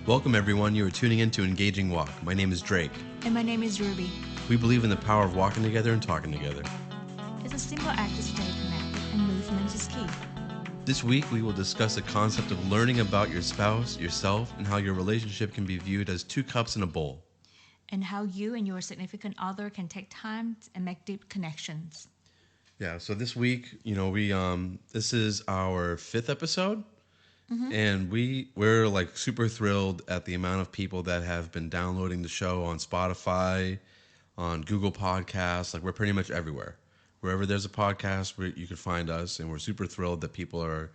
Welcome, everyone. You are tuning in to Engaging Walk. My name is Drake. And my name is Ruby. We believe in the power of walking together and talking together. It's a simple act to stay connected, and movement is key. This week, we will discuss the concept of learning about your spouse, yourself, and how your relationship can be viewed as two cups in a bowl. And how you and your significant other can take time and make deep connections. Yeah, so this week, this is our 5th episode. And we're like super thrilled at the amount of people that have been downloading the show on Spotify, on Google Podcasts. Like, we're pretty much everywhere. Wherever there's a podcast, you can find us, and we're super thrilled that people are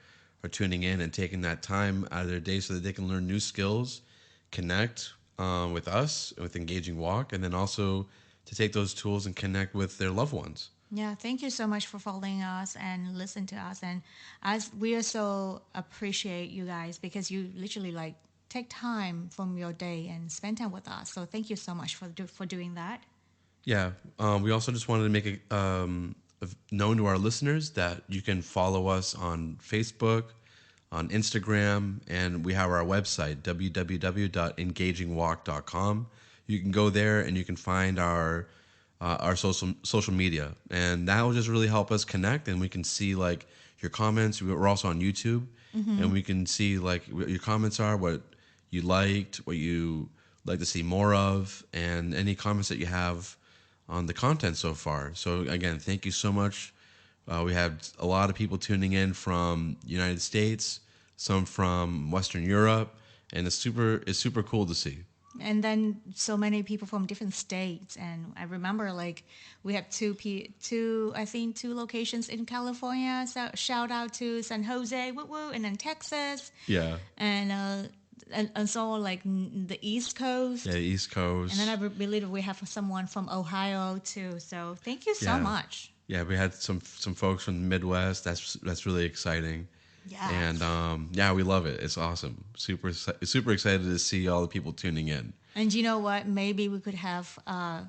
tuning in and taking that time out of their day so that they can learn new skills, connect with us, with Engaging Walk, and then also to take those tools and connect with their loved ones. Yeah, thank you so much for following us and listen to us. And as we are so appreciate you guys because you literally like take time from your day and spend time with us. So thank you so much for doing that. Yeah, we also just wanted to make it known to our listeners that you can follow us on Facebook, on Instagram, and we have our website, www.engagingwalk.com. You can go there and you can find our social media, and that will just really help us connect, and we can see like your comments. We're also on YouTube, and we can see like what your comments are, what you liked, what you like to see more of, and any comments that you have on the content so far. So again, thank you so much. We have a lot of people tuning in from the United States, some from Western Europe, and it's super cool to see. And then so many people from different states, and I remember like we have two locations in California. So shout out to San Jose, woo woo, and then Texas, Yeah. and so like the East Coast. Yeah, East Coast. And then I believe we have someone from Ohio too. So thank you so Yeah. much. Yeah, we had some folks from the Midwest. That's really exciting. Yeah. And yeah, we love it. It's awesome. Super excited to see all the people tuning in. And you know what? Maybe we could have our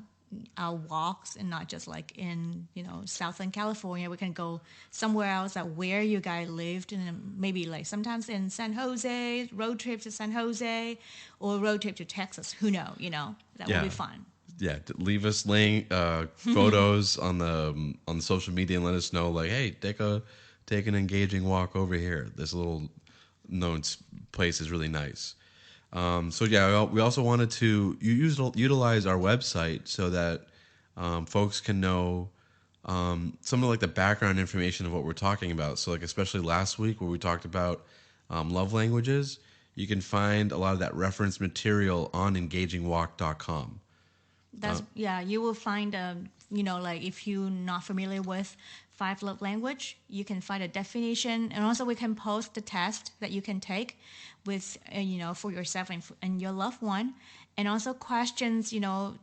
walks and not just like in Southern California. We can go somewhere else that where you guys lived, and then maybe like sometimes in San Jose, road trip to San Jose, or road trip to Texas. Who know? That would Yeah. be fun. Yeah, leave us photos on the social media and let us know like, hey, take an engaging walk over here. This little known place is really nice. So yeah, we also wanted to utilize our website so that folks can know some of like the background information of what we're talking about. So like especially last week where we talked about love languages, you can find a lot of that reference material on engagingwalk.com. You will find like if you're not familiar with five love language, you can find a definition, and also we can post the test that you can take with for yourself and your loved one, and also questions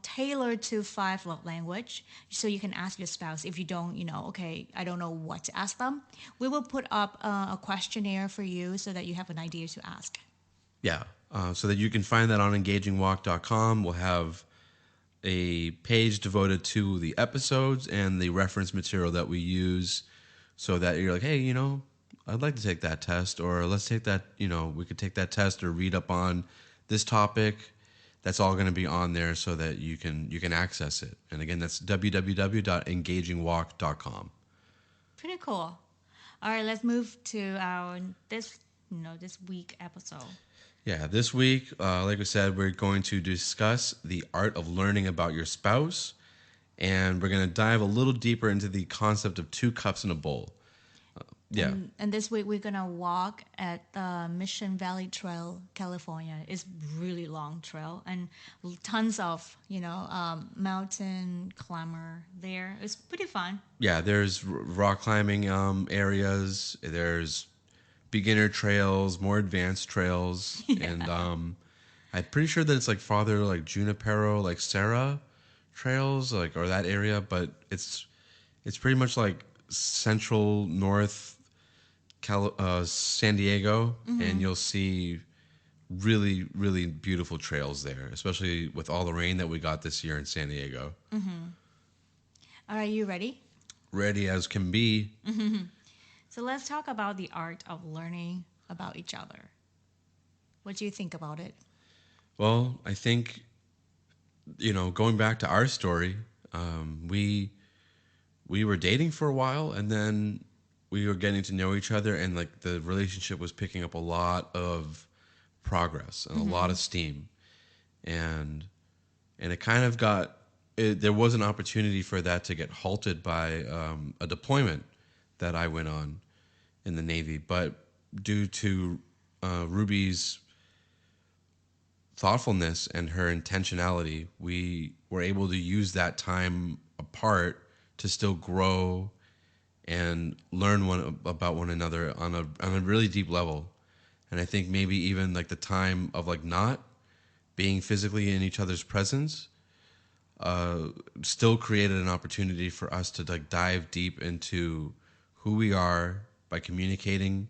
tailored to five love language, so you can ask your spouse if you don't okay, I don't know what to ask them. We will put up a questionnaire for you so that you have an idea to ask. Yeah, so that you can find that on engagingwalk.com. We'll have a page devoted to the episodes and the reference material that we use so that you're like, hey, I'd like to take that test, or let's take that, we could take that test or read up on this topic. That's all going to be on there so that you can access it. And again, that's www.engagingwalk.com. Pretty cool. All right, let's move to our this week episode. Yeah, this week, like we said, we're going to discuss the art of learning about your spouse, and we're going to dive a little deeper into the concept of two cups in a bowl. Yeah. And this week we're gonna walk at the Mission Valley Trail, California. It's really long trail and tons of mountain climber there. It's pretty fun. Yeah, there's rock climbing areas. There's beginner trails, more advanced trails, and I'm pretty sure that it's like farther like Junipero, like Serra trails, like or that area, but it's pretty much like central north San Diego, and you'll see really, really beautiful trails there, especially with all the rain that we got this year in San Diego. Are you ready? Ready as can be. So let's talk about the art of learning about each other. What do you think about it? Well, I think, going back to our story, we were dating for a while, and then we were getting to know each other, and like the relationship was picking up a lot of progress and a lot of steam, and it kind of there was an opportunity for that to get halted by a deployment that I went on in the Navy, but due to Ruby's thoughtfulness and her intentionality, we were able to use that time apart to still grow and learn about one another on a really deep level. And I think maybe even like the time of like not being physically in each other's presence still created an opportunity for us to like dive deep into who we are by communicating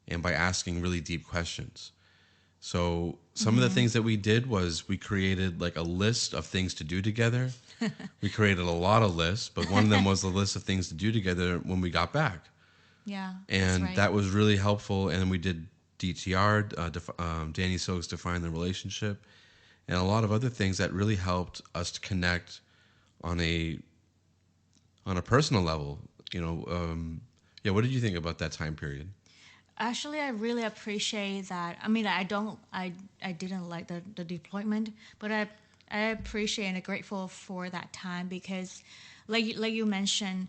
and by asking really deep questions. So some of the things that we did was we created like a list of things to do together. We created a lot of lists, but one of them was the list of things to do together when we got back. Yeah, that's And right. that was really helpful. And then we did DTR, Danny Stokes Define the Relationship, and a lot of other things that really helped us to connect on a personal level. Yeah. What did you think about that time period? Actually, I really appreciate that. I mean, I didn't like the deployment, but I appreciate and grateful for that time because, like you mentioned,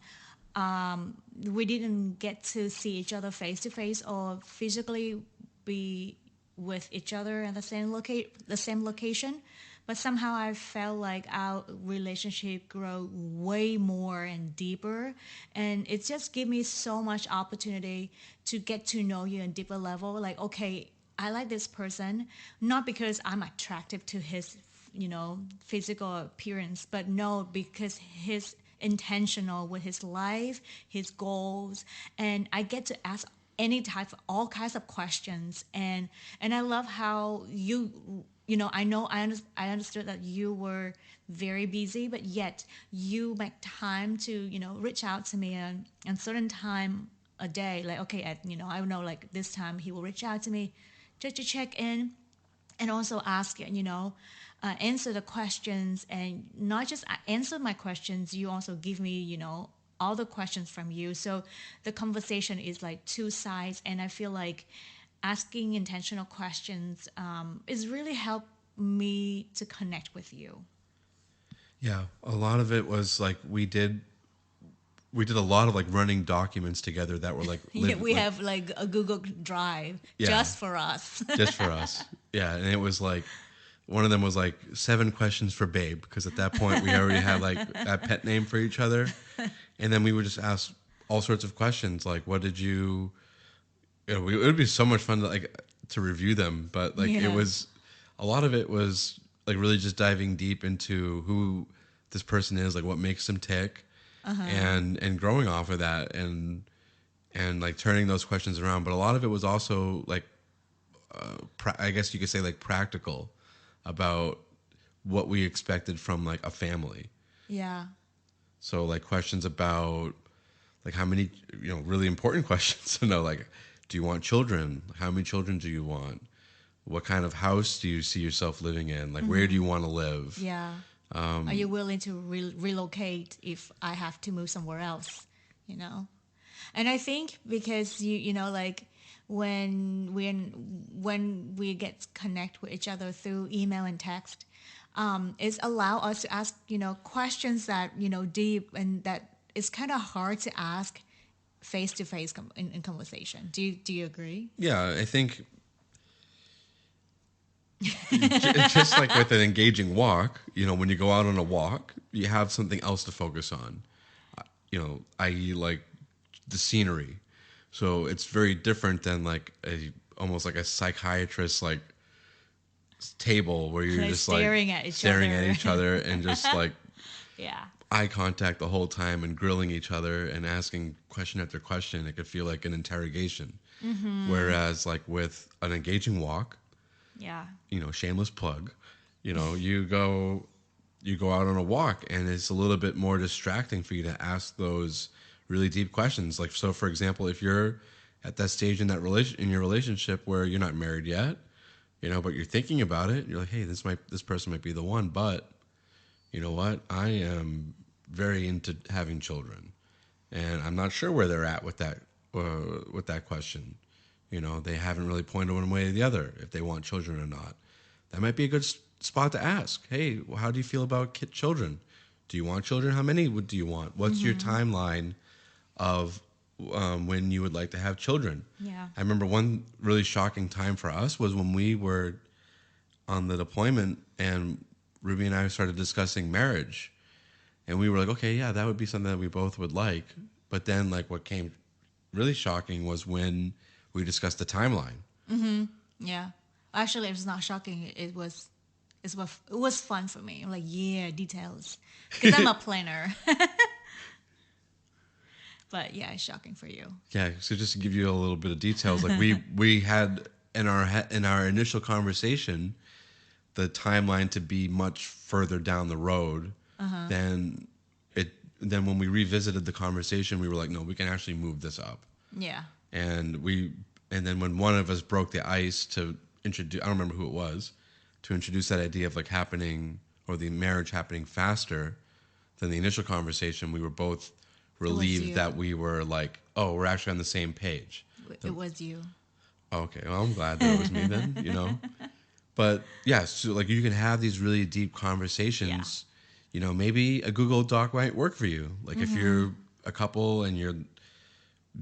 we didn't get to see each other face to face or physically be with each other at the same location. But somehow I felt like our relationship grew way more and deeper, and it just gave me so much opportunity to get to know you on deeper level. Like, okay, I like this person not because I'm attractive to his, physical appearance, but no, because his intentional with his life, his goals, and I get to ask all kinds of questions, and I love how I know I understood that you were very busy, but yet you make time to reach out to me on certain time a day. Like, okay, I know like this time he will reach out to me just to check in and also ask, answer the questions, and not just answer my questions. You also give me, all the questions from you. So the conversation is like two sides, and I feel like asking intentional questions is really help me to connect with you. Yeah, a lot of it was like we did a lot of like running documents together that were like Yeah, live we like have like a Google Drive yeah, just for us. just for us. Yeah, and it was like one of them was like 7 questions for Babe because at that point we already had like a pet name for each other, and then we would just ask all sorts of questions like what did you, it would be so much fun to like to review them, but like it Yeah. was a lot of it was like really just diving deep into who this person is, like what makes them tick, and growing off of that and like turning those questions around. But a lot of it was also like I guess you could say like practical about what we expected from like a family. Yeah. So like questions about like how many, really important questions to know, like do you want children? How many children do you want? What kind of house do you see yourself living in? Like where do you want to live? Yeah. Are you willing to relocate if I have to move somewhere else? You know, and I think because like when we get connect with each other through email and text, it's allow us to ask questions that deep and that it's kind of hard to ask face to face in conversation. Do you agree? Yeah, I think just like with an engaging walk, when you go out on a walk, you have something else to focus on, i.e., like the scenery. So it's very different than like almost like a psychiatrist like table where you're Like just like staring at each other. other and just like Yeah. eye contact the whole time and grilling each other and asking question after question. It could feel like an interrogation. Whereas like with an engaging walk, Yeah. shameless plug, you go out on a walk and it's a little bit more distracting for you to ask those really deep questions. Like, so for example, if you're at that stage in that in your relationship where you're not married yet, but you're thinking about it. You're like, hey, this person might be the one, but you know what? I am very into having children, and I'm not sure where they're at with that question. They haven't really pointed one way or the other if they want children or not. That might be a good spot to ask. Hey, how do you feel about children? Do you want children? How many do you want? What's your timeline of when you would like to have children? Yeah. I remember one really shocking time for us was when we were on the deployment and Ruby and I started discussing marriage. And we were like, okay, yeah, that would be something that we both would like. But then, like, what came really shocking was when we discussed the timeline. Yeah. Actually, it was not shocking. It was fun for me. I'm like, yeah, details. Because I'm a planner. But yeah, it's shocking for you. Yeah, so just to give you a little bit of details, like we had in our initial conversation the timeline to be much further down the road than it. Then when we revisited the conversation, we were like, no, we can actually move this up. Yeah. And then when one of us broke the ice to introduce, I don't remember who it was, to introduce that idea of like happening or the marriage happening faster than the initial conversation, we were both relieved you. that we were like, oh, we're actually on the same page. It was you. Okay, well, I'm glad that it was me then. But yeah, so like you can have these really deep conversations. Maybe a Google Doc might work for you. Like if you're a couple and you're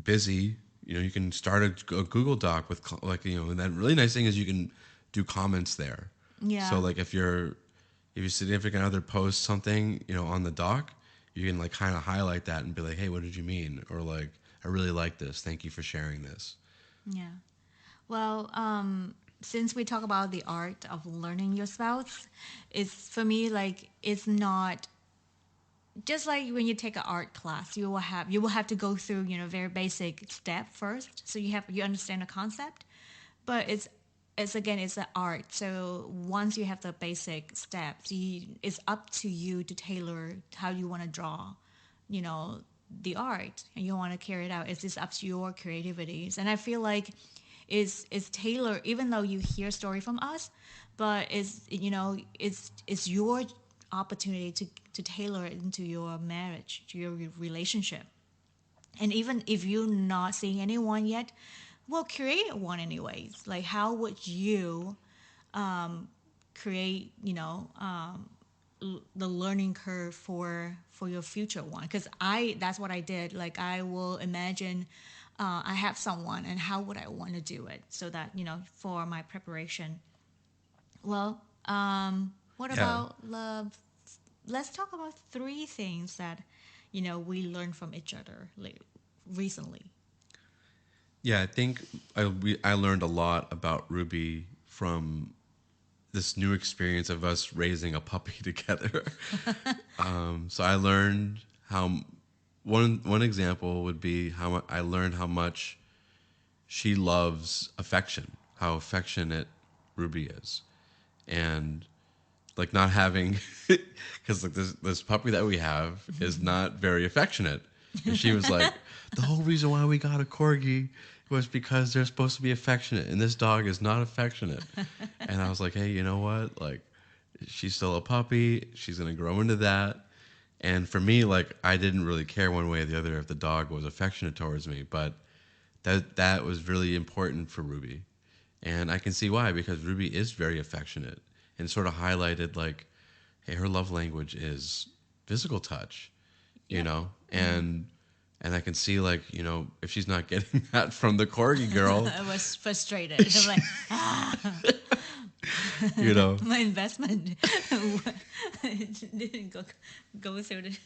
busy, you can start a Google Doc with and that really nice thing is you can do comments there. Yeah. So like if your significant other posts something, on the doc, you can like kind of highlight that and be like, hey, what did you mean? Or like, I really like this. Thank you for sharing this. Yeah. Well, since we talk about the art of learning your spouse, it's for me like it's not just like when you take an art class, you will have to go through very basic step first, so you understand the concept, but it's again it's an art. So once you have the basic steps, it's up to you to tailor how you want to draw, the art, and you want to carry it out. It's just up to your creativities, and I feel like it's tailored even though you hear story from us, but it's your opportunity to tailor it into your marriage, to your relationship. And even if you're not seeing anyone yet, well, create one anyways. Like, how would you create, the learning curve for your future one? Because that's what I did. Like, I will imagine I have someone, and how would I want to do it so that for my preparation. Well, what Yeah. about love? Let's talk about three things that we learned from each other recently. Yeah, I think I learned a lot about Ruby from this new experience of us raising a puppy together. So I learned how one example would be how I learned how much she loves affection, how affectionate Ruby is, and like not having because like this puppy that we have is not very affectionate, and she was like, the whole reason why we got a corgi was because they're supposed to be affectionate, and this dog is not affectionate. And I was like, hey, you know what? Like, she's still a puppy. She's gonna grow into that. And for me, like, I didn't really care one way or the other if the dog was affectionate towards me, but that was really important for Ruby. And I can see why, because Ruby is very affectionate and sort of highlighted like, hey, her love language is physical touch, and I can see like, if she's not getting that from the corgi girl, I was frustrated. I'm like, my investment didn't go through the.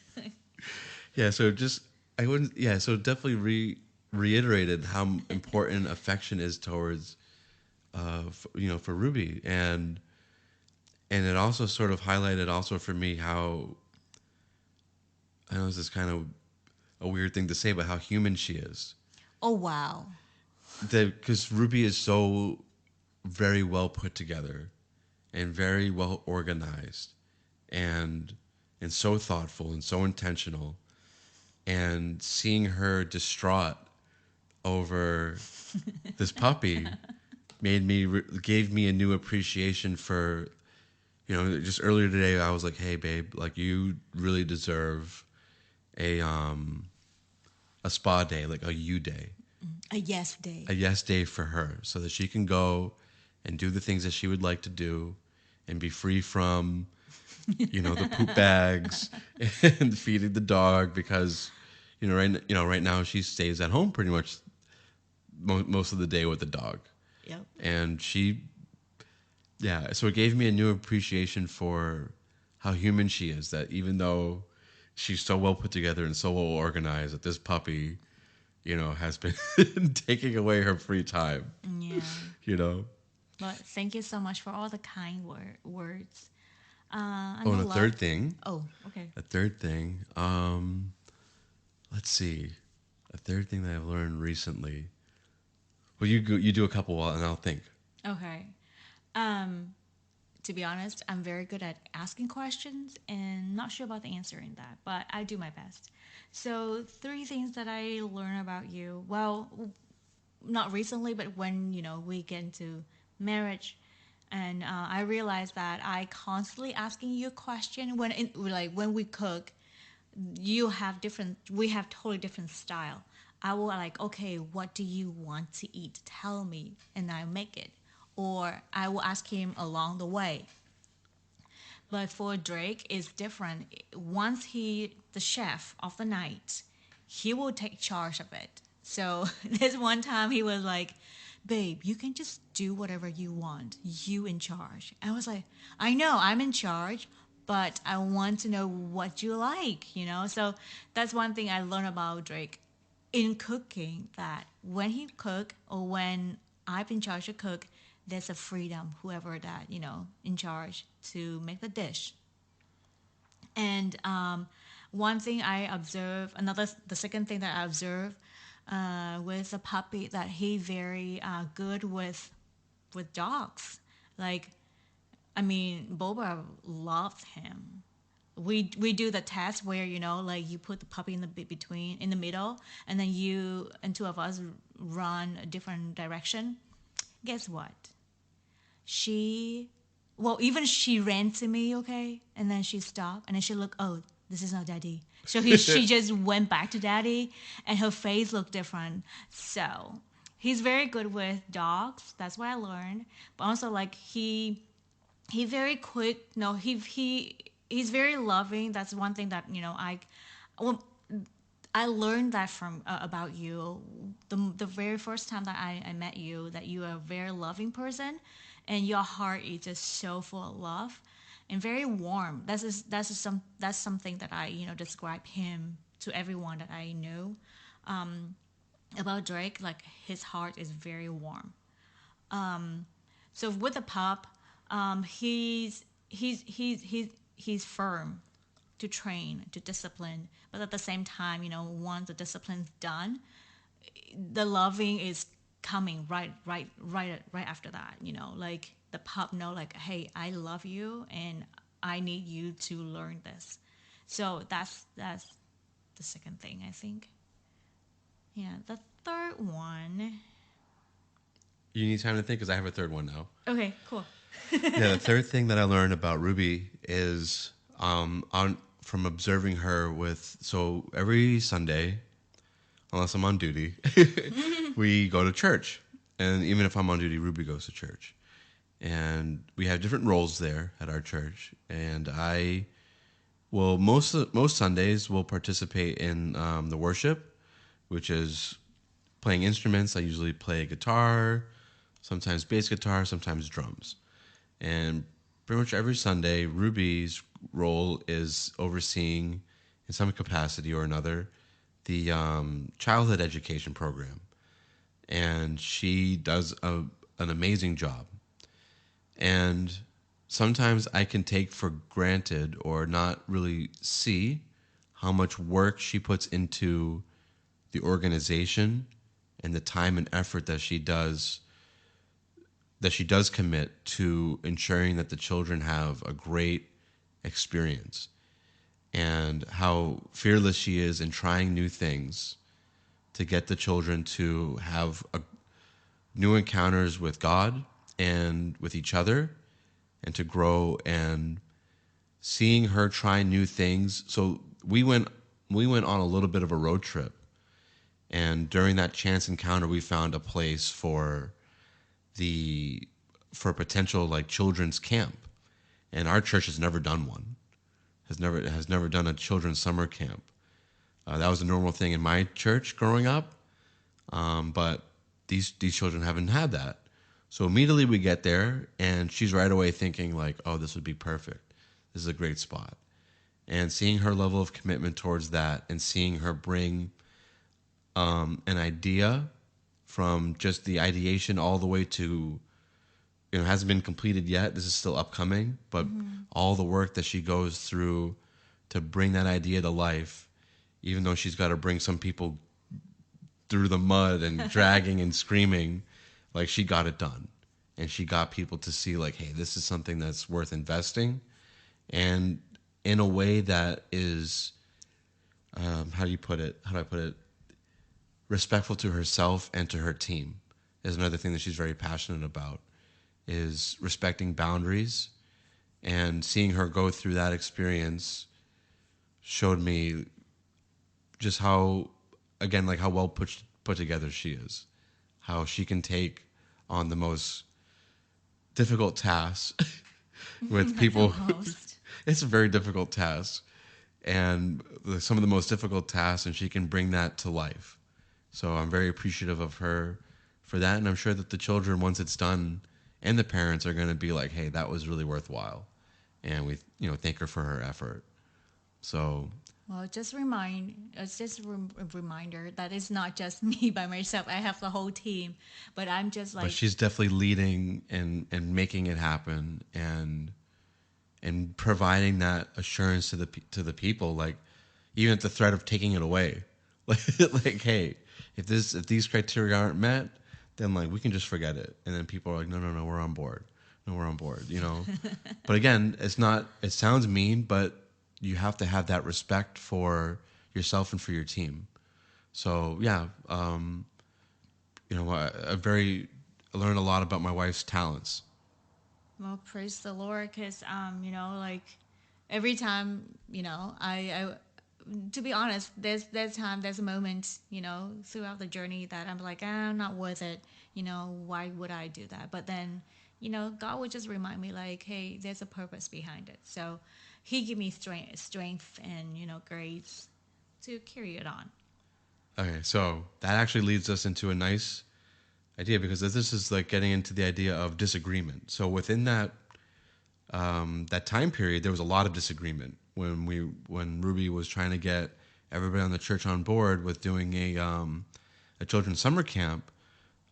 Yeah, so just I wouldn't. Yeah, so definitely reiterated how important affection is towards, for Ruby, and it also sort of highlighted also for me how I know this is kind of a weird thing to say, but how human she is. Oh wow! Because Ruby is so very well put together, and very well organized, and so thoughtful and so intentional, and seeing her distraught over this puppy gave me a new appreciation for, just earlier today I was like, hey babe, like you really deserve a spa day, like a you day, A yes day. a yes day for her, so that she can go and do the things that she would like to do and be free from, the poop bags and feeding the dog, because, right now she stays at home pretty much most of the day with the dog. Yep. And so it gave me a new appreciation for how human she is, that even though she's so well put together and so well organized, that this puppy, has been taking away her free time, Yeah. you know? But thank you so much for all the kind words. And Oh, the and a love. third thing, Oh, okay. let's see, a third thing that I've learned recently. Well, you do a couple and I'll think. Okay. Um, to be honest, I'm very good at asking questions and not sure about the answer in that, but I do my best. So, three things that I learn about you. Well, not recently, but when we get into marriage, and I realized that I constantly asking you a question when we cook. You have different. We have totally different style. I will like, okay, what do you want to eat? Tell me, and I make it. Or I will ask him along the way. But for Drake, it's different. Once the chef of the night, he will take charge of it. So this one time he was like, babe, you can just do whatever you want. You in charge. I was like, I know I'm in charge, but I want to know what you like. So that's one thing I learned about Drake in cooking, that when he cook or when I'm in charge of cook, there's a freedom, whoever that, in charge to make the dish. And one thing I observe, the second thing that I observe with a puppy, that he very good with dogs. Like, I mean, Boba loves him. We do the test where like you put the puppy in the between in the middle, and then you and two of us run a different direction. Guess what? She, well, even she ran to me, okay, and then she stopped, and then she looked, oh, this is not daddy. So she just went back to daddy, and her face looked different. So he's very good with dogs. That's what I learned. But also, like, he very quick. No, he's very loving. That's one thing that well, I learned that from about you the very first time that I met you, that you are a very loving person, and your heart is just so full of love and very warm. That's something that I describe him to everyone that I know about Drake. Like, his heart is very warm. So with the pup, he's firm to train, to discipline, but at the same time, once the discipline's done, the loving is coming right after that. Like, the pup know, like, hey, I love you and I need you to learn this. So that's the second thing, I think. Yeah, the third one. You need time to think because I have a third one now. Okay, cool. Yeah, the third thing that I learned about Ruby is from observing her with, so every Sunday, unless I'm on duty, we go to church. And even if I'm on duty, Ruby goes to church. And we have different roles there at our church. And I will most Sundays will participate in the worship, which is playing instruments. I usually play guitar, sometimes bass guitar, sometimes drums. And pretty much every Sunday, Ruby's role is overseeing, in some capacity or another, the childhood education program. And she does an amazing job. And sometimes I can take for granted or not really see how much work she puts into the organization and the time and effort that she does commit to ensuring that the children have a great experience, and how fearless she is in trying new things to get the children to have new encounters with God and with each other, and to grow, and seeing her try new things. So we went on a little bit of a road trip, and during that chance encounter, we found a place for potential like children's camp, and our church has never done one. Has never done a children's summer camp. That was a normal thing in my church growing up, but these children haven't had that. So immediately we get there, and she's right away thinking like, "Oh, this would be perfect. This is a great spot." And seeing her level of commitment towards that, and seeing her bring an idea from just the ideation all the way to, hasn't been completed yet. This is still upcoming, but all the work that she goes through to bring that idea to life, even though she's got to bring some people through the mud and dragging and screaming, like she got it done. And she got people to see like, hey, this is something that's worth investing, and in a way that is, how do I put it? Respectful to herself and to her team is another thing that she's very passionate about, is respecting boundaries. And seeing her go through that experience showed me just how, again, like how well put together she is, how she can take on the most difficult tasks with people. It's a very difficult task, and some of the most difficult tasks, and she can bring that to life. So I'm very appreciative of her for that, and I'm sure that the children, once it's done, and the parents are going to be like, "Hey, that was really worthwhile," and we, thank her for her effort. So, well, it's just a reminder that it's not just me by myself. I have the whole team, but I'm just like. But she's definitely leading and making it happen, and providing that assurance to the people, like even at the threat of taking it away, like hey, if these criteria aren't met, then like we can just forget it. And then people are like, no, we're on board. No, we're on board. But again, it's not. It sounds mean, but you have to have that respect for yourself and for your team. So yeah, I learned a lot about my wife's talents. Well, praise the Lord, because like every time, I to be honest, there's a moment, throughout the journey that I'm like, I'm not worth it. Why would I do that? But then, God would just remind me like, hey, there's a purpose behind it. So He give me strength and grace to carry it on. Okay, so that actually leads us into a nice idea, because this is like getting into the idea of disagreement. So within that time period, there was a lot of disagreement when Ruby was trying to get everybody on the church on board with doing a children's summer camp.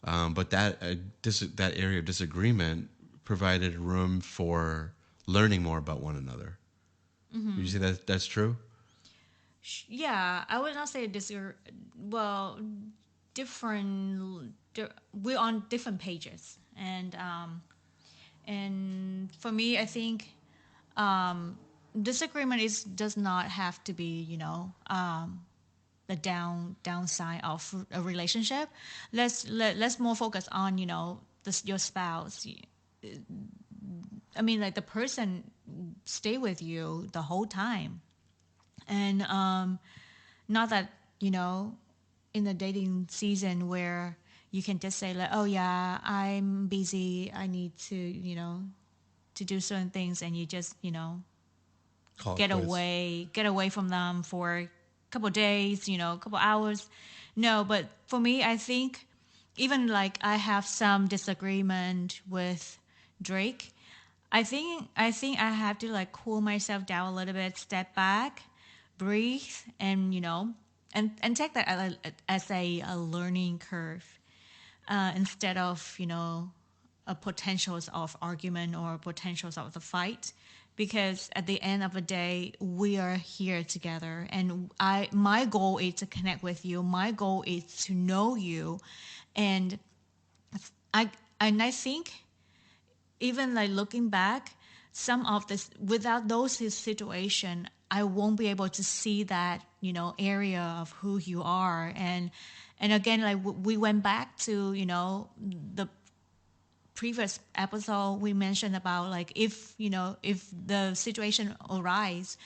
But that area of disagreement provided room for learning more about one another. Would you say that's true? Yeah, I would not say well, different. We're on different pages, and for me, I think disagreement does not have to be the downside of a relationship. Let's more focus on your spouse. I mean, like the person stay with you the whole time, and not that in the dating season where you can just say like, oh yeah, I'm busy, I need to to do certain things, and you just Call it get quits. away from them for a couple of days, a couple hours. No, but for me, I think even like I have some disagreement with Drake. I think I have to like cool myself down a little bit, step back, breathe, and and take that as a learning curve, instead of a potentials of argument or potentials of the fight, because at the end of the day we are here together, and my goal is to connect with you, my goal is to know you, and I think even like looking back, some of this without those situation, I won't be able to see that area of who you are, And again, like we went back to, the previous episode we mentioned about, like, if if the situation arise,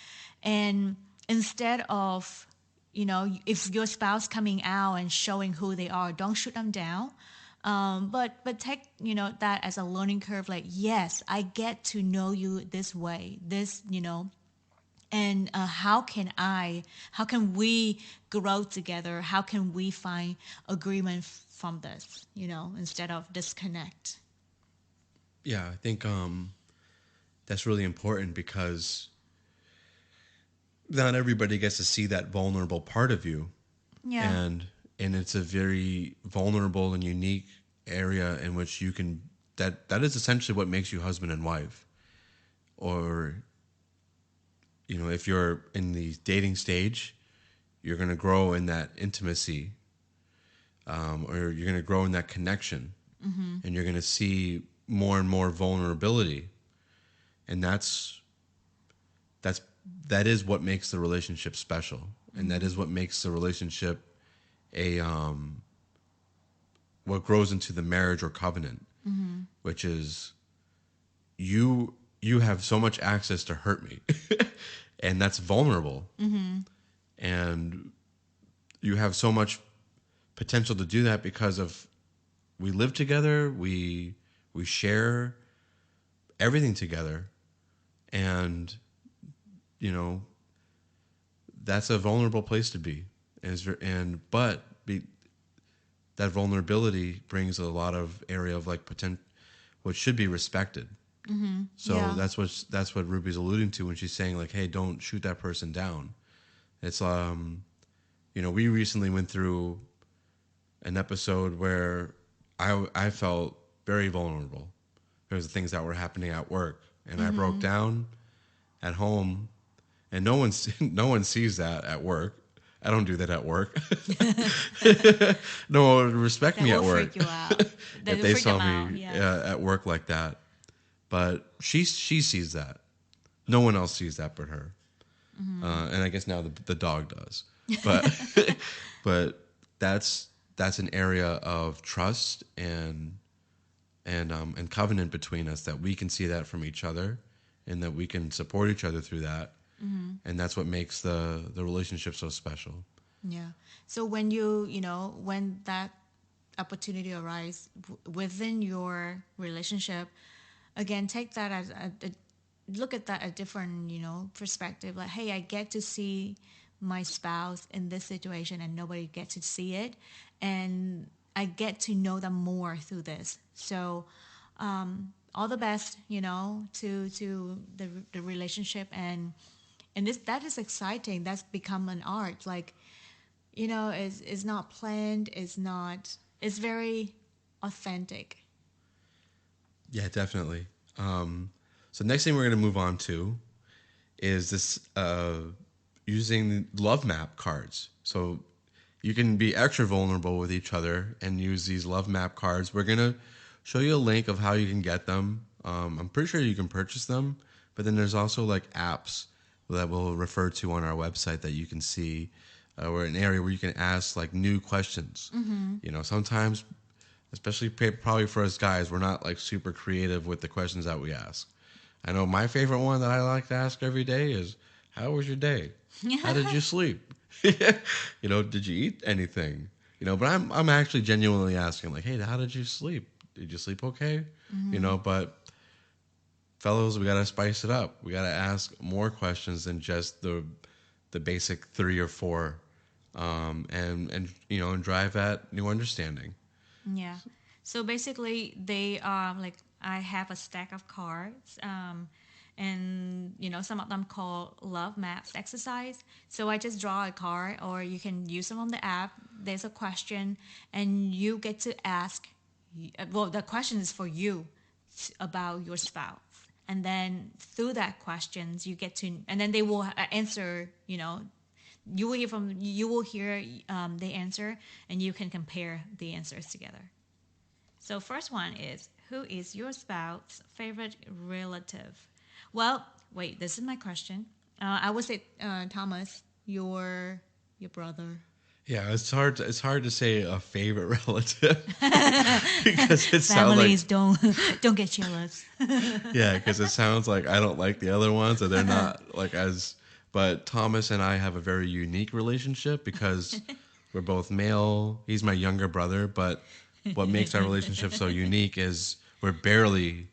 and instead of, if your spouse coming out and showing who they are, don't shoot them down. But take, that as a learning curve. Like, yes, I get to know you this way, this, and how can we grow together? How can we find agreement from this, instead of disconnect? Yeah, I think that's really important because not everybody gets to see that vulnerable part of you, Yeah. and it's a very vulnerable and unique area in which you can that is essentially what makes you husband and wife. Or if you're in the dating stage, you're going to grow in that intimacy, or you're going to grow in that connection, and you're going to see more and more vulnerability, and that's that is what makes the relationship special, and that is what makes the relationship a what grows into the marriage or covenant, which is you have so much access to hurt me, and that's vulnerable, and you have so much potential to do that because of we live together, we share everything together, and you know that's a vulnerable place to be. That vulnerability brings a lot of area of like potential, what should be respected. So Yeah. that's what Ruby's alluding to when she's saying like, hey, don't shoot that person down. It's we recently went through an episode where I felt very vulnerable. There was things that were happening at work, and I broke down at home, and no one sees that at work. I don't do that at work. No one would respect That me will at work freak you out. That if will they freak saw them out. me Yeah. at work like that. But she sees that. No one else sees that but her. And I guess now the dog does. But but that's an area of trust and covenant between us, that we can see that from each other, and that we can support each other through that. And that's what makes the relationship so special. Yeah. So when when that opportunity arises within your relationship, again, take that as look at that a different, perspective. Like, hey, I get to see my spouse in this situation, and nobody gets to see it, and I get to know them more through this. So, all the best, to the relationship, and this that is exciting. That's become an art. Like, is not planned. It's not. It's very authentic. Yeah, definitely. So next thing we're going to move on to is this using love map cards. So you can be extra vulnerable with each other and use these love map cards. We're going to show you a link of how you can get them. I'm pretty sure you can purchase them, but then there's also like apps that we'll refer to on our website that you can see, or an area where you can ask like new questions. Sometimes, especially probably for us guys, we're not like super creative with the questions that we ask. I know my favorite one that I like to ask every day is, how was your day? How did you sleep? Did you eat anything? But I'm actually genuinely asking like, hey, how did you sleep? Did you sleep okay? But fellows, we got to spice it up. We got to ask more questions than just the basic 3 or 4, and drive at new understanding. Yeah. So basically, they are like, I have a stack of cards, and some of them call love maps exercise. So I just draw a card, or you can use them on the app. There's a question, and you get to ask. Well, the question is for you about your spouse, and then through that questions you get to, and then they will answer. You will hear the answer, and you can compare the answers together. So first one is, who is your spouse's favorite relative? Well, wait, this is my question. I would say Thomas, your brother. Yeah, it's hard to say a favorite relative because it sounds like Families don't get jealous. yeah, because it sounds like I don't like the other ones, or they're not like as. But Thomas and I have a very unique relationship because we're both male. He's my younger brother, but what makes our relationship so unique is we're barely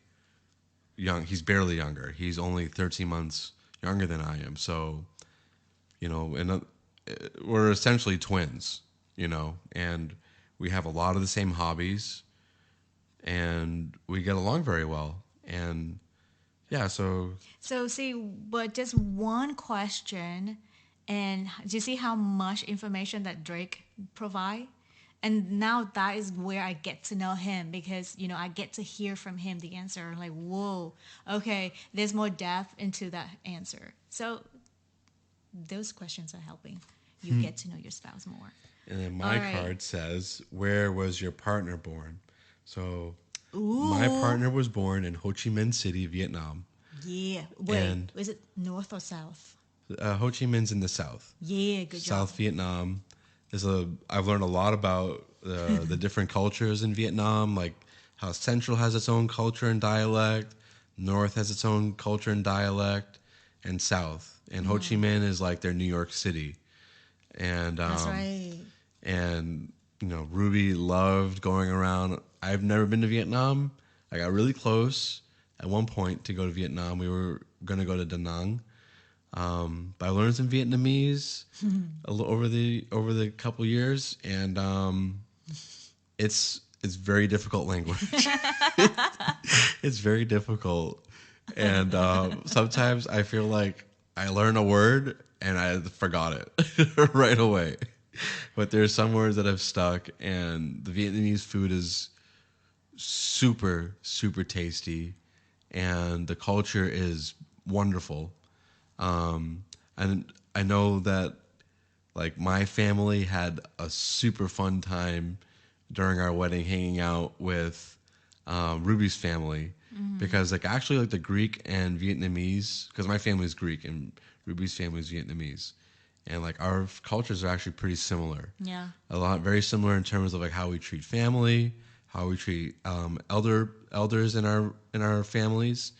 young. He's barely younger. He's only 13 months younger than I am. So, and we're essentially twins, and we have a lot of the same hobbies and we get along very well. And yeah, so So see, but just one question, and do you see how much information that Drake provide? And now that is where I get to know him because I get to hear from him the answer. I'm like, whoa, okay, there's more depth into that answer. So those questions are helping you get to know your spouse more. and then All my right. card says, "Where was your partner born?" So my Ooh, partner was born in Ho Chi Minh City, Vietnam, yeah. Wait, and is it north or south? Ho Chi Minh's in the south, Yeah, good job. South Vietnam. I've learned a lot about the different cultures in Vietnam, like how Central has its own culture and dialect, North has its own culture and dialect, and South. And Ho Chi Yeah, Minh is like their New York City, and that's right. and Ruby loved going around. I've never been to Vietnam. I got really close at one point to go to Vietnam. We were going to go to Da Nang, but I learned some Vietnamese over the couple years, and it's very difficult language. It's very difficult, and sometimes I feel like I learn a word and I forgot it right away. But there's some words that have stuck, and the Vietnamese food is super super tasty, and the culture is wonderful. And I know that like my family had a super fun time during our wedding, hanging out with Ruby's family, because like actually like the Greek and Vietnamese, because my family is Greek and Ruby's family is Vietnamese, and like our cultures are actually pretty similar. Yeah. A lot very similar in terms of like how we treat family, how we treat elders in our families,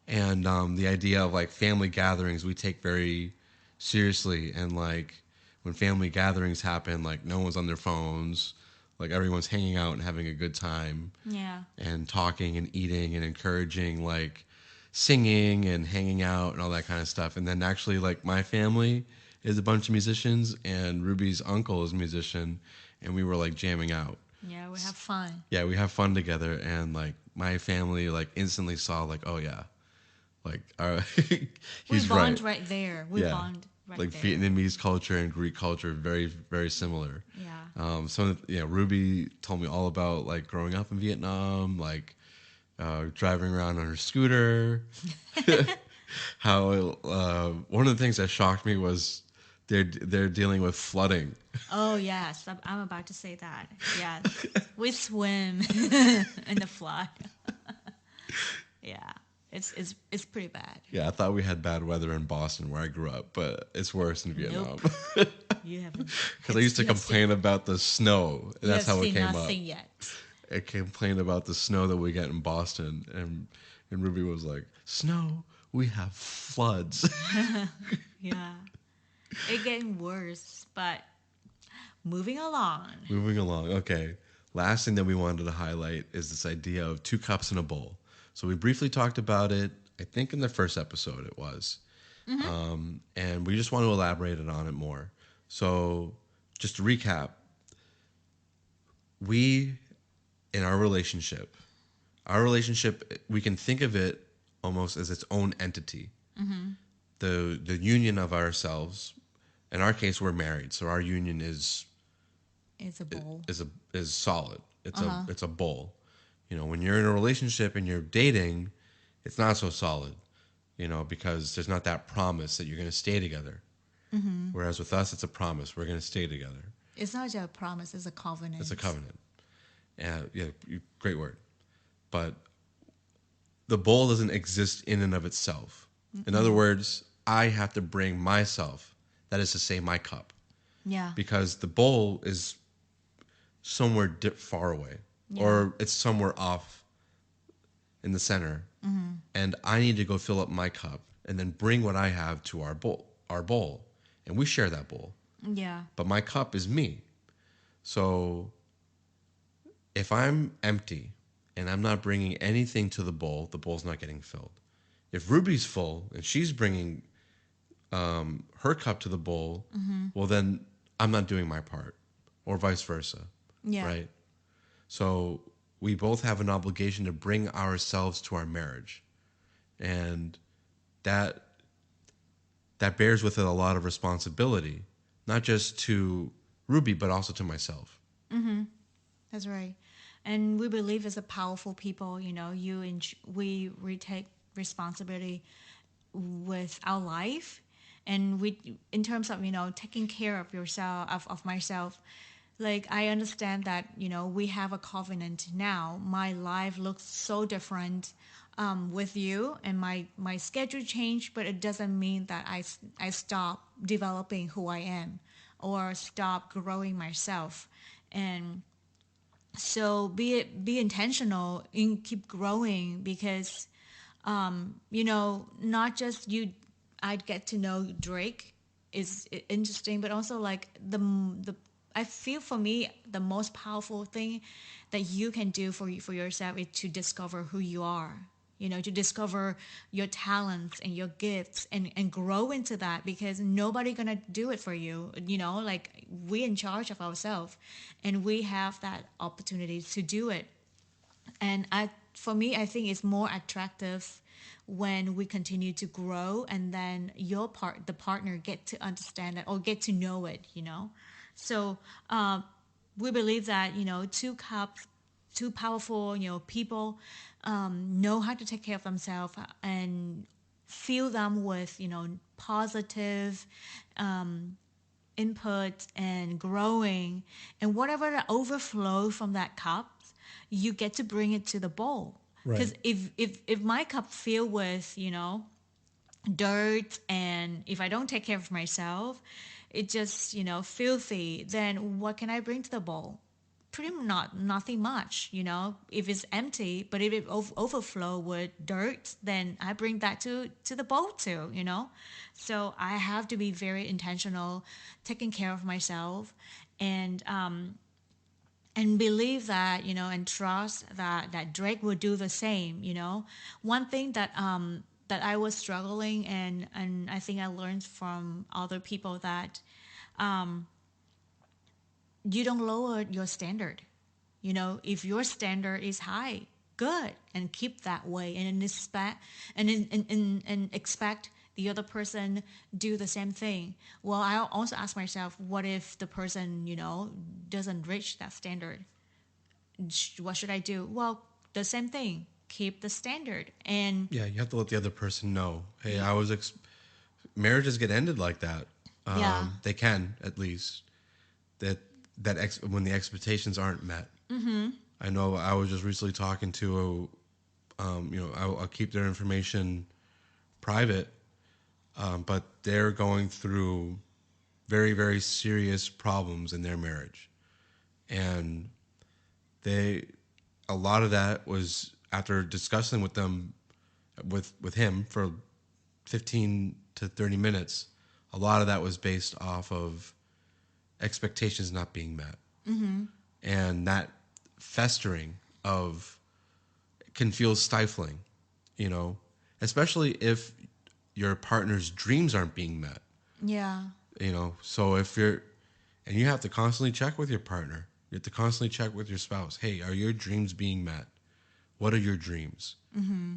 and the idea of like family gatherings we take very seriously. And like when family gatherings happen, like no one's on their phones, like everyone's hanging out and having a good time Yeah. and talking and eating and encouraging like singing and hanging out and all that kind of stuff. And then actually like my family is a bunch of musicians and Ruby's uncle is a musician, and we were like jamming out. Yeah, we have fun. Yeah, we have fun together, and like my family like instantly saw like, oh yeah, like We he's right. bond right there. We Yeah, bond right like there. Vietnamese culture and Greek culture very very similar. Yeah. Ruby told me all about like growing up in Vietnam, like driving around on her scooter. How one of the things that shocked me was they're dealing with flooding. Oh yes, I'm about to say that. Yes, we swim in the flood. Yeah, it's pretty bad. Yeah, I thought we had bad weather in Boston where I grew up, but it's worse in Vietnam. Nope, you haven't. Because I used to You have complain about the snow, and you that's have how it seen came up. nothing yet. I complained about the snow that we get in Boston, and Ruby was like, "Snow, we have floods." Yeah, it's getting worse. But moving along. Moving along, okay. Last thing that we wanted to highlight is this idea of 2 cups in a bowl. So we briefly talked about it, I think in the first episode it was, and we just want to elaborate on it more. So just to recap, we in our relationship, we can think of it almost as its own entity. The union of ourselves. In our case, we're married, so our union It's a bowl. is solid. It's a bowl. When you're in a relationship and you're dating, it's not so solid. Because there's not that promise that you're going to stay together. Whereas with us, it's a promise. We're going to stay together. It's not just a promise; it's a covenant. It's a covenant. Yeah, great word. But the bowl doesn't exist in and of itself. In other words, I have to bring myself, that is to say, my cup. Yeah. because the bowl is somewhere far away, Yeah. or it's somewhere off in the center, and I need to go fill up my cup and then bring what I have to our bowl, and we share that bowl. Yeah. But my cup is me. So if I'm empty and I'm not bringing anything to the bowl's not getting filled. If Ruby's full and she's bringing her cup to the bowl, well, then I'm not doing my part, or vice versa, Yeah. right? So we both have an obligation to bring ourselves to our marriage, and that that bears with it a lot of responsibility, not just to Ruby but also to myself. That's right. And we believe as a powerful people, we take responsibility with our life, and we, in terms of, taking care of yourself, of myself. Like, I understand that, we have a covenant now. My life looks so different with you, and my schedule changed, but it doesn't mean that I stop developing who I am or stop growing myself. And so be intentional in keep growing, because not just you, I'd get to know Drake is interesting, but also like the I feel, for me, the most powerful thing that you can do for yourself is to discover who you are. To discover your talents and your gifts, and grow into that, because nobody gonna do it for you. Like, we in charge of ourselves, and we have that opportunity to do it. And for me, I think it's more attractive when we continue to grow, and then the partner, get to understand it or get to know it. So we believe that, two powerful, people know how to take care of themselves, and fill them with, positive input and growing, and whatever that overflow from that cup, you get to bring it to the bowl. Because Right. if my cup filled with, dirt, and if I don't take care of myself, it just, filthy, then what can I bring to the bowl? Pretty nothing much. If it's empty, but if it overflow with dirt, then I bring that to the bowl too. So I have to be very intentional, taking care of myself, and believe that, and trust that Drake will do the same. One thing that I was struggling, and I think I learned from other people, that you don't lower your standard. If your standard is high, good, and keep that way, and expect the other person do the same thing. Well, I also ask myself, what if the person, doesn't reach that standard? What should I do? Well, the same thing. Keep the standard. And Yeah, you have to let the other person know. Hey, marriages get ended like that. yeah, They can, at least, that when the expectations aren't met. I know I was just recently talking to I'll keep their information private, but they're going through very, very serious problems in their marriage, and they a lot of that was after discussing with them, with him for 15 to 30 minutes. A lot of that was based off of expectations not being met, and that festering of can feel stifling, you know, especially if your partner's dreams aren't being met, yeah, So if and you have to constantly check with your partner, you have to constantly check with your spouse. Hey, are your dreams being met? What are your dreams?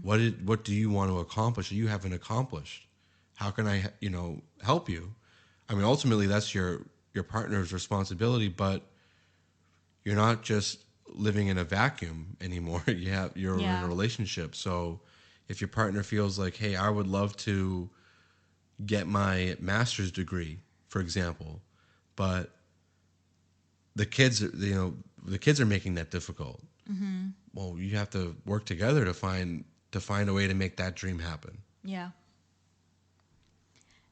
What do you want to accomplish that you haven't accomplished? How can I, help you? I mean, ultimately, that's your partner's responsibility, but you're not just living in a vacuum anymore. You're in a yeah, relationship. So if your partner feels like, hey, I would love to get my master's degree, for example, but the kids are making that difficult. Well, you have to work together to find a way to make that dream happen. yeah.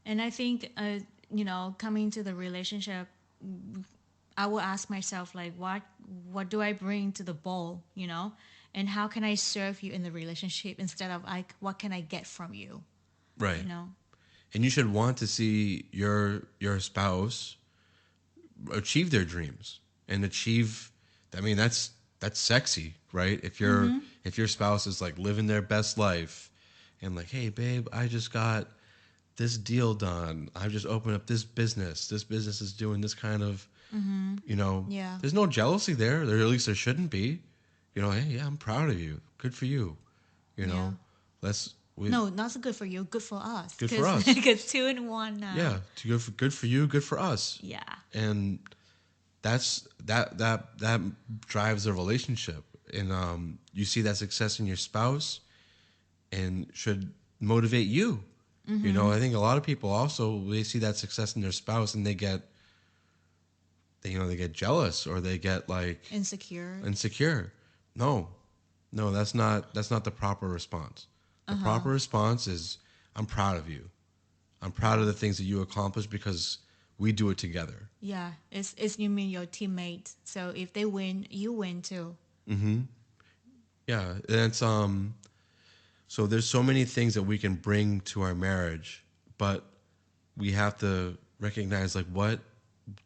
And I think, coming to the relationship, I will ask myself like, what do I bring to the bowl, you know, and how can I serve you in the relationship instead of like, what can I get from you, you Right. know? And you should want to see your spouse achieve their dreams and achieve. I mean, that's sexy, right? If your spouse is like living their best life and like, hey babe, I just got this deal done. I've just opened up this business. This business is doing this kind of, Yeah. there's no jealousy there. There, at least there shouldn't be. Hey, yeah, I'm proud of you. Good for you. You Yeah. know, let's we No, not so good for you. Good for us. good for us. Because two in one now. Yeah, to good for you, good for us. Yeah. And that drives a relationship, and you see that success in your spouse, and should motivate you. I think a lot of people also they see that success in their spouse, and they get jealous or they get like Insecure. insecure. No, no, that's not the proper response. The proper response is, I'm proud of you. I'm proud of the things that you accomplished because we do it together. Yeah. It's you mean your teammate. So if they win, you win too. Yeah, that's so there's so many things that we can bring to our marriage, but we have to recognize like what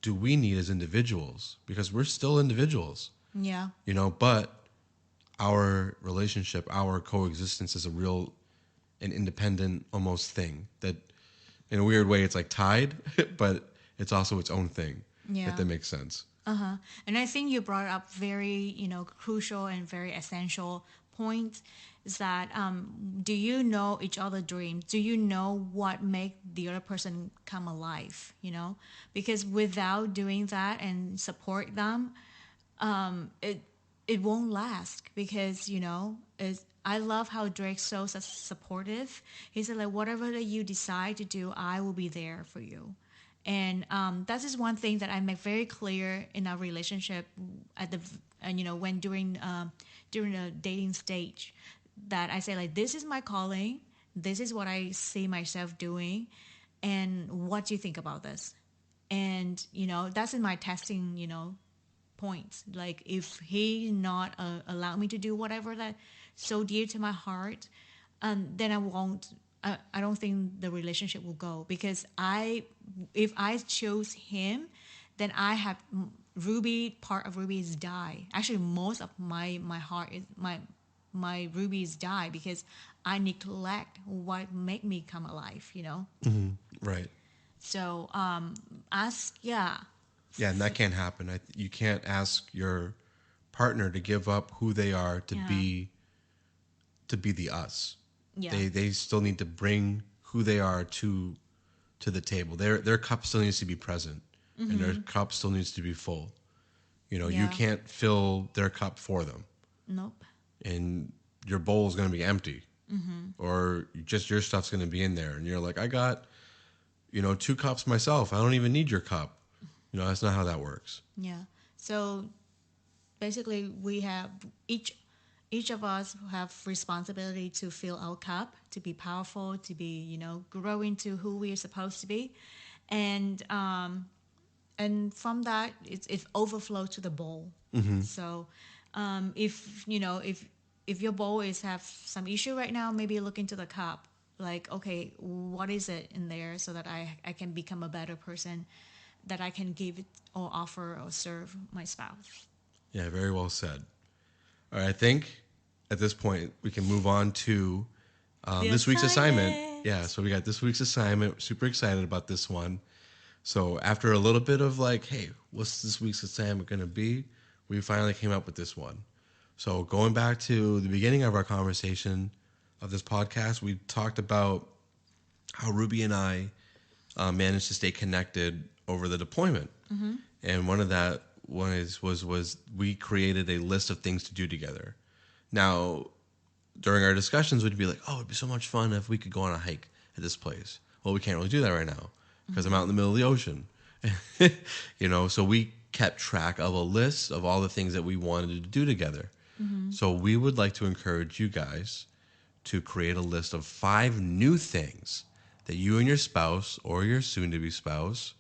do we need as individuals, because we're still individuals, Yeah. but our relationship, our coexistence is a real and independent almost thing that in a weird way it's like tied, but it's also its own thing. Yeah. If that makes sense. And I think you brought up very, crucial and very essential point is that do you know each other dreams? Do you know what make the other person come alive? Because without doing that and support them, it won't last. Because I love how Drake's so supportive. He said like whatever that you decide to do, I will be there for you. And that is one thing that I make very clear in our relationship at the and when during the dating stage, that I say like this is my calling, this is what I see myself doing, and what do you think about this? And that's in my testing points. Like if he not allow me to do whatever that so dear to my heart, then I won't. I don't think the relationship will go, because if I chose him, then I have part of Ruby is die. Actually, most of my heart is my Ruby is die because I neglect what make me come alive. Right. So ask, yeah, Yeah, and that can't happen. You can't ask your partner to give up who they are to Yeah. be the us. yeah, They still need to bring who they are to the table. Their cup still needs to be present, and their cup still needs to be full. You Yeah. can't fill their cup for them, nope, and your bowl is going to be empty, or just your stuff's going to be in there, and you're like, I got 2 cups myself. I don't even need your cup. That's not how that works. yeah. So basically, we have each of us have responsibility to fill our cup, to be powerful, to be grow into who we are supposed to be, and from that it overflows to the bowl. So if if your bowl is have some issue right now, maybe look into the cup. Like, okay, what is it in there so that I can become a better person, that I can give it or offer or serve my spouse. Yeah, very well said. All right, I think at this point we can move on to The this week's assignment. assignment. Yeah, so we got this week's assignment. Super excited about this one. So after a little bit of like, hey, what's this week's assignment going to be? We finally came up with this one. So going back to the beginning of our conversation of this podcast, we talked about how Ruby and I managed to stay connected over the deployment. And one of that was we created a list of things to do together. Now, during our discussions, we'd be like, oh, it'd be so much fun if we could go on a hike at this place. Well, we can't really do that right now because I'm out in the middle of the ocean. So we kept track of a list of all the things that we wanted to do together. So we would like to encourage you guys to create a list of 5 new things that you and your spouse or your soon-to-be spouse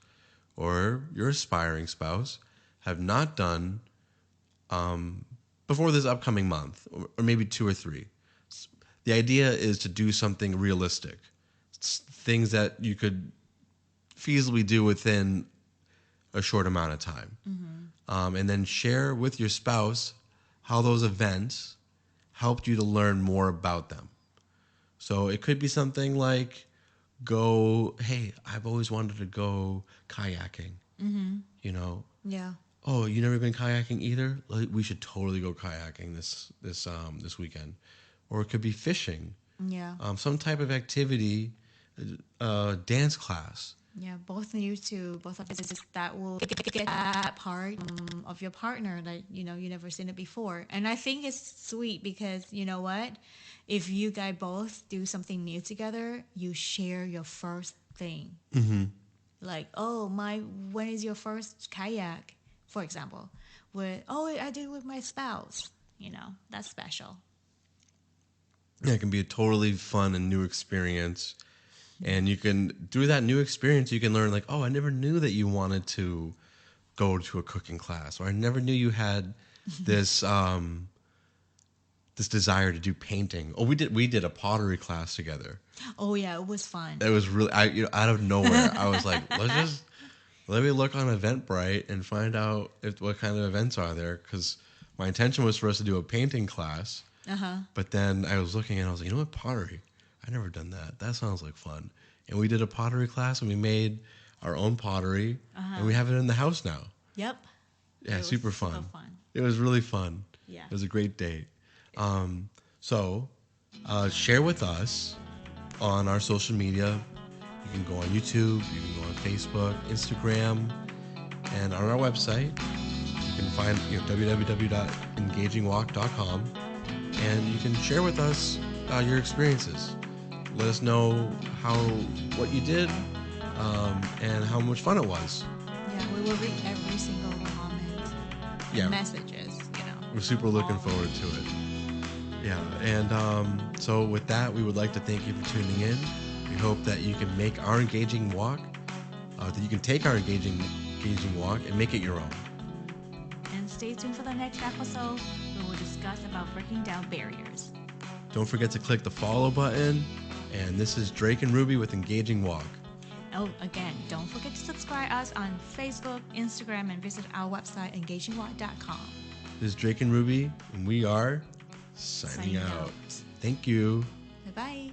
or your aspiring spouse have not done before this upcoming month, or maybe 2 or 3. The idea is to do something realistic, things that you could feasibly do within a short amount of time. And then share with your spouse how those events helped you to learn more about them. So it could be something like, hey, I've always wanted to go kayaking. You know, Yeah. oh, you never been kayaking either? We should totally go kayaking this weekend. Or it could be fishing, Yeah. some type of activity, dance class. Yeah, both of this that will get that part of your partner that you never seen it before, and I think it's sweet because you know what, if you guys both do something new together, you share your first thing. Like, oh my, when is your first kayak, for example? I did it with my spouse. That's special. Yeah, it can be a totally fun and new experience. And you can, through that new experience, you can learn like, oh, I never knew that you wanted to go to a cooking class, or I never knew you had this this desire to do painting. Oh, we did a pottery class together. Oh yeah, it was fun. It was really, out of nowhere, I was like, let me look on Eventbrite and find out what kind of events are there, because my intention was for us to do a painting class. But then I was looking and I was like, you know what, pottery? I've never done that. That sounds like fun. And we did a pottery class and we made our own pottery, and we have it in the house now. Yep. Yeah, super fun. So fun. It was really fun. Yeah. It was a great date. So share with us on our social media. You can go on YouTube, you can go on Facebook, Instagram, and on our website. You can find www.engagingwalk.com, and you can share with us your experiences. Let us know what you did and how much fun it was. Yeah, we will read every single comment. Yeah. Messages. We're super looking forward to it. Yeah, and so with that, we would like to thank you for tuning in. We hope that you can make our engaging walk, that you can take our engaging walk and make it your own. And stay tuned for the next episode. We will discuss about breaking down barriers. Don't forget to click the follow button. And this is Drake and Ruby with Engaging Walk. Oh, again, don't forget to subscribe us on Facebook, Instagram, and visit our website, engagingwalk.com. This is Drake and Ruby, and we are signing out. Thank you. Bye-bye.